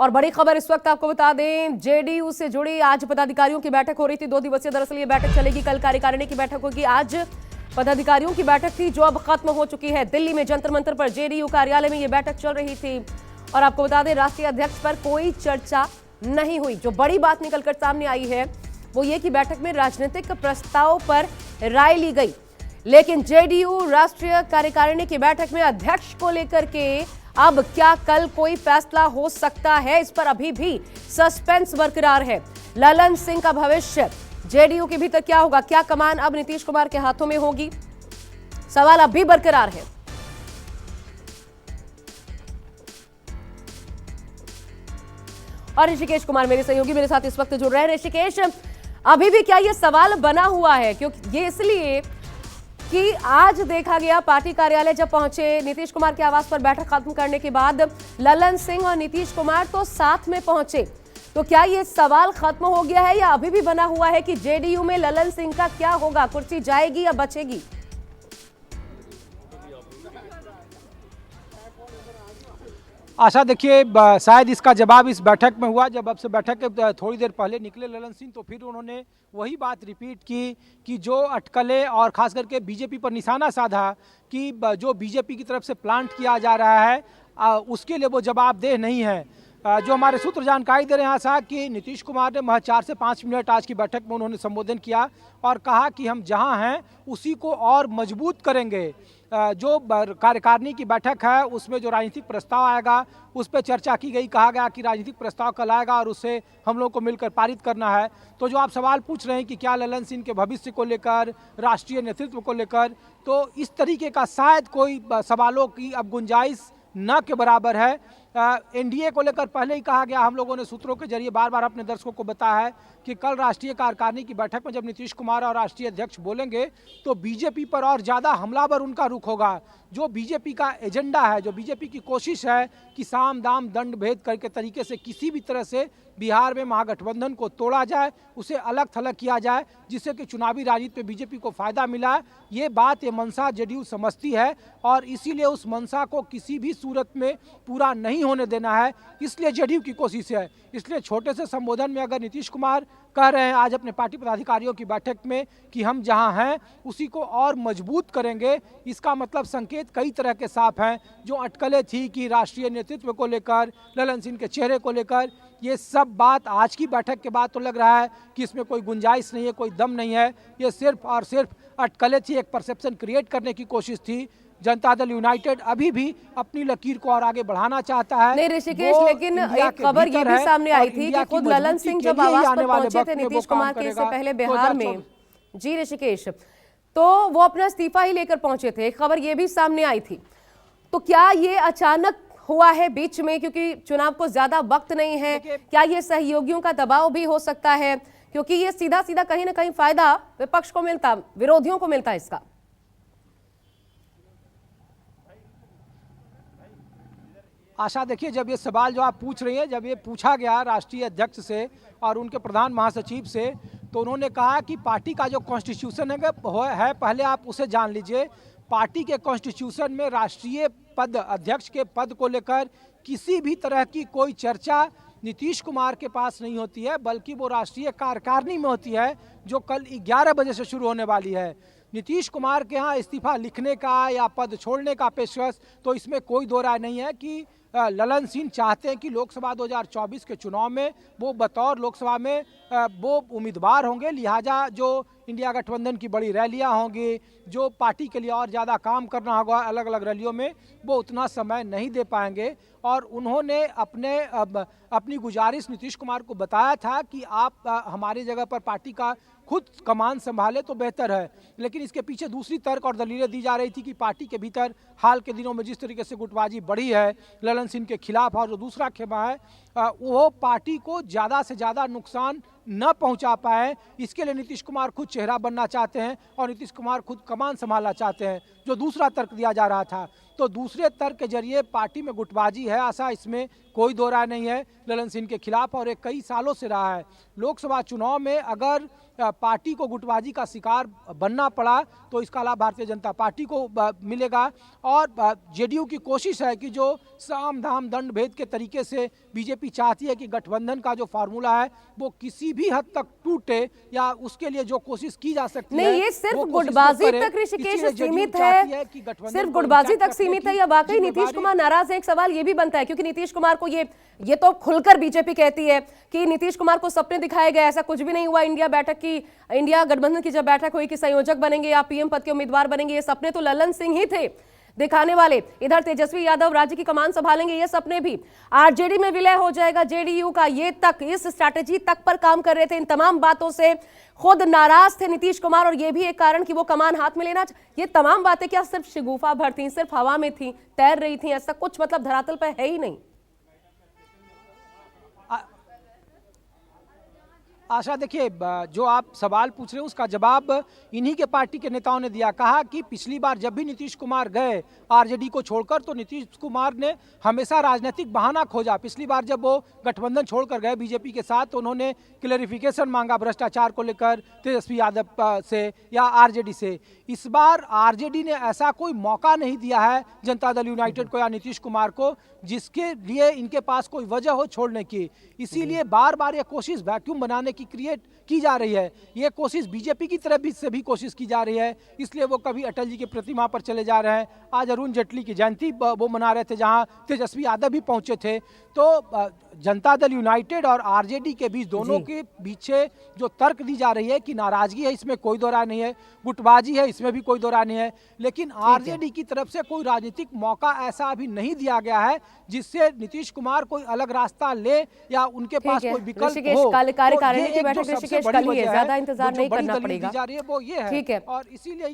और बड़ी खबर इस वक्त आपको बता दें, जेडीयू से जुड़ी आज पदाधिकारियों की बैठक हो रही थी। 2 दिवसीय दरअसल ये बैठक चलेगी। कल कार्यकारिणी की बैठक होगी, आज पदाधिकारियों की बैठक थी जो अब खत्म हो चुकी है। दिल्ली में जंतर मंतर पर जेडीयू कार्यालय में ये बैठक चल रही थी और आपको बता दें राष्ट्रीय अध्यक्ष पर कोई चर्चा नहीं हुई। जो बड़ी बात निकलकर सामने आई है वो ये कि बैठक में राजनीतिक प्रस्ताव पर राय ली गई, लेकिन जेडीयू राष्ट्रीय कार्यकारिणी की बैठक में अध्यक्ष को लेकर के अब क्या कल कोई फैसला हो सकता है, इस पर अभी भी सस्पेंस बरकरार है। ललन सिंह का भविष्य जेडीयू के भीतर क्या होगा, क्या कमान अब नीतीश कुमार के हाथों में होगी, सवाल अब भी बरकरार है। और ऋषिकेश कुमार मेरे सहयोगी मेरे साथ इस वक्त जुड़ रहे हैं। ऋषिकेश, अभी भी क्या यह सवाल बना हुआ है, क्योंकि ये इसलिए कि आज देखा गया पार्टी कार्यालय जब पहुंचे नीतीश कुमार के आवास पर बैठक खत्म करने के बाद ललन सिंह और नीतीश कुमार तो साथ में पहुंचे, तो क्या ये सवाल खत्म हो गया है या अभी भी बना हुआ है कि जेडीयू में ललन सिंह का क्या होगा, कुर्सी जाएगी या बचेगी? आशा, देखिए शायद इसका जवाब इस बैठक में हुआ। जब अब से बैठक के थोड़ी देर पहले निकले ललन सिंह तो फिर उन्होंने वही बात रिपीट की कि जो अटकलें और खास करके बीजेपी पर निशाना साधा कि जो बीजेपी की तरफ से प्लांट किया जा रहा है उसके लिए वो जवाबदेह नहीं है। जो हमारे सूत्र जानकारी दे रहे हैं आशा कि नीतीश कुमार ने महज 4 से 5 मिनट आज की बैठक में उन्होंने संबोधन किया और कहा कि हम जहां हैं उसी को और मजबूत करेंगे। जो कार्यकारिणी की बैठक है उसमें जो राजनीतिक प्रस्ताव आएगा उस पर चर्चा की गई। कहा गया कि राजनीतिक प्रस्ताव कल आएगा और उससे हम लोग को मिलकर पारित करना है। तो जो आप सवाल पूछ रहे हैं कि क्या ललन सिंह के भविष्य को लेकर, राष्ट्रीय नेतृत्व को लेकर, तो इस तरीके का शायद कोई सवालों की अब गुंजाइश न के बराबर है। एनडीए को लेकर पहले ही कहा गया, हम लोगों ने सूत्रों के जरिए बार बार अपने दर्शकों को बताया है कि कल राष्ट्रीय कार्यकारिणी की बैठक में जब नीतीश कुमार और राष्ट्रीय अध्यक्ष बोलेंगे तो बीजेपी पर और ज़्यादा हमलावर उनका रुख होगा। जो बीजेपी का एजेंडा है, जो बीजेपी की कोशिश है कि साम दाम दंड भेद करके तरीके से किसी भी तरह से बिहार में महागठबंधन को तोड़ा जाए, उसे अलग थलग किया जाए, जिससे कि चुनावी राजनीति में बीजेपी को फायदा मिला। ये बात, ये मंशा जेडीयू समझती है और इसीलिए उस मंशा को किसी भी सूरत में पूरा नहीं होने देना है। इसलिए जेडीयू की कोशिश है। इसलिए छोटे से संबोधन में अगर नीतीश कुमार कह रहे हैं आज अपने पार्टी पदाधिकारियों की बैठक में कि हम जहां हैं उसी को और मजबूत करेंगे, इसका मतलब संकेत कई तरह के साफ हैं। जो अटकलें थी कि राष्ट्रीय नेतृत्व को लेकर, ललन सिंह के चेहरे को लेकर, ये सब बात आज की बैठक के बाद तो लग रहा है कि इसमें कोई गुंजाइश नहीं है, कोई दम नहीं है। ये सिर्फ और सिर्फ अटकलें थी, एक परसेप्शन क्रिएट करने की कोशिश थी। जनता दल यूनाइटेड अभी भी अपनी लकीर को और आगे बढ़ाना चाहता है। नहीं ऋषिकेश, लेकिन एक खबर ये भी सामने आई थी कि खुद ललन सिंह जब आवास पर पहुंचे थे नीतीश कुमार के इससे पहले बिहार में, जी ऋषिकेश, तो वो अपना इस्तीफा ही लेकर पहुंचे थे। एक खबर ये भी सामने आई थी। तो क्या ये अचानक हुआ है बीच में, क्योंकि चुनाव को ज्यादा वक्त नहीं है, क्या ये सहयोगियों का दबाव भी हो सकता है, क्योंकि ये सीधा सीधा कहीं ना कहीं फायदा विपक्ष को मिलता, विरोधियों को मिलता इसका? आशा, देखिए जब ये सवाल जो आप पूछ रही हैं, जब ये पूछा गया राष्ट्रीय अध्यक्ष से और उनके प्रधान महासचिव से, तो उन्होंने कहा कि पार्टी का जो कॉन्स्टिट्यूशन है पहले आप उसे जान लीजिए। पार्टी के कॉन्स्टिट्यूशन में राष्ट्रीय पद, अध्यक्ष के पद को लेकर किसी भी तरह की कोई चर्चा नीतीश कुमार के पास नहीं होती है, बल्कि वो राष्ट्रीय कार्यकारिणी में होती है जो कल 11 बजे से शुरू होने वाली है। नीतीश कुमार के यहाँ इस्तीफा लिखने का या पद छोड़ने का पेशकश, तो इसमें कोई दो राय नहीं है कि ललन सिंह चाहते हैं कि लोकसभा 2024 के चुनाव में वो बतौर लोकसभा में वो उम्मीदवार होंगे। लिहाजा जो इंडिया गठबंधन की बड़ी रैलियां होंगी, जो पार्टी के लिए और ज़्यादा काम करना होगा अलग अलग रैलियों में, वो उतना समय नहीं दे पाएंगे। और उन्होंने अपनी गुजारिश नीतीश कुमार को बताया था कि आप हमारी जगह पर पार्टी का खुद कमान संभाले तो बेहतर है। लेकिन इसके पीछे दूसरी तर्क और दलीलें दी जा रही थी कि पार्टी के भीतर हाल के दिनों में जिस तरीके से गुटबाजी बढ़ी है ललन सिंह के खिलाफ, और जो दूसरा खेमा है वो पार्टी को ज़्यादा से ज़्यादा नुकसान न पहुंचा पाए, इसके लिए नीतीश कुमार खुद चेहरा बनना चाहते हैं और नीतीश कुमार खुद कमान संभालना चाहते हैं, जो दूसरा तर्क दिया जा रहा था। तो दूसरे तर्क के जरिए पार्टी में गुटबाजी है, आशा, इसमें कोई दो राय नहीं है ललन सिंह के खिलाफ, और एक कई सालों से रहा है। लोकसभा चुनाव में अगर पार्टी को गुटबाजी का शिकार बनना पड़ा तो इसका लाभ भारतीय जनता पार्टी को मिलेगा। और जेडीयू की कोशिश है कि जो साम दाम दंड भेद के तरीके से बीजेपी चाहती है कि गठबंधन का जो फार्मूला है वो किसी भी हद तक टूटे या उसके लिए जो कोशिश की जा सकती है। नहीं, ये सिर्फ गुटबाजी तक ऋषिकेश सीमित है, सिर्फ गुटबाजी तक सीमित है या वाकई नीतीश कुमार नाराज है? एक सवाल ये भी बनता है क्योंकि नीतीश कुमार को ये तो खुलकर बीजेपी कहती है कि नीतीश कुमार को सपने दिखाए गए, ऐसा कुछ भी नहीं हुआ। इंडिया गठबंधन की जब बैठक हुई कि संयोजक बनेंगे या पीएम पद के उम्मीदवार बनेंगे, ये सपने तो ललन सिंह ही थे दिखाने वाले। इधर तेजस्वी यादव राज्य की कमान संभालेंगे, ये सपने भी। आरजेडी में विलय हो जाएगा जेडीयू का, ये तक इस स्ट्रैटेजी तक पर काम कर रहे थे। इन तमाम बातों से खुद नाराज थे नीतीश कुमार और ये भी एक कारण कि वो कमान हाथ में लेना। ये तमाम बातें क्या सिर्फ शिगुफा भर थी, सिर्फ हवा में थी, तैर रही थी? ऐसा कुछ मतलब धरातल पर है ही नहीं। आशा, देखिए जो आप सवाल पूछ रहे हैं उसका जवाब इन्हीं के पार्टी के नेताओं ने दिया। कहा कि पिछली बार जब भी नीतीश कुमार गए आरजेडी को छोड़कर तो नीतीश कुमार ने हमेशा राजनीतिक बहाना खोजा। पिछली बार जब वो गठबंधन छोड़कर गए बीजेपी के साथ तो उन्होंने क्लैरिफिकेशन मांगा भ्रष्टाचार को लेकर तेजस्वी यादव से या आरजेडी से। इस बार आरजेडी ने ऐसा कोई मौका नहीं दिया है जनता दल यूनाइटेड को या नीतीश कुमार को जिसके लिए इनके पास कोई वजह हो छोड़ने की। इसीलिए बार बार ये कोशिश वैक्यूम बनाने की क्रिएट की जा रही है। ये कोशिश बीजेपी की तरफ से भी कोशिश की जा रही है। इसलिए वो कभी अटल जी की प्रतिमा पर चले जा रहे हैं, आज अरुण जेटली की जयंती वो मना रहे थे जहां तेजस्वी यादव भी पहुंचे थे। तो जनता दल यूनाइटेड और आरजेडी के बीच दोनों के पीछे जो तर्क दी जा रही है कि नाराजगी है, इसमें कोई दो राय नहीं है, गुटबाजी है, इसमें भी कोई दो राय नहीं है। लेकिन आरजेडी की तरफ से कोई राजनीतिक मौका ऐसा अभी नहीं दिया गया है जिससे नीतीश कुमार कोई अलग रास्ता ले या उनके पास कोई विकल्प हो। कार्यकारिणी की बैठक ऋषिकेश कल ही है, ज्यादा इंतजार नहीं करना पड़ेगा। वो ये है और इसीलिए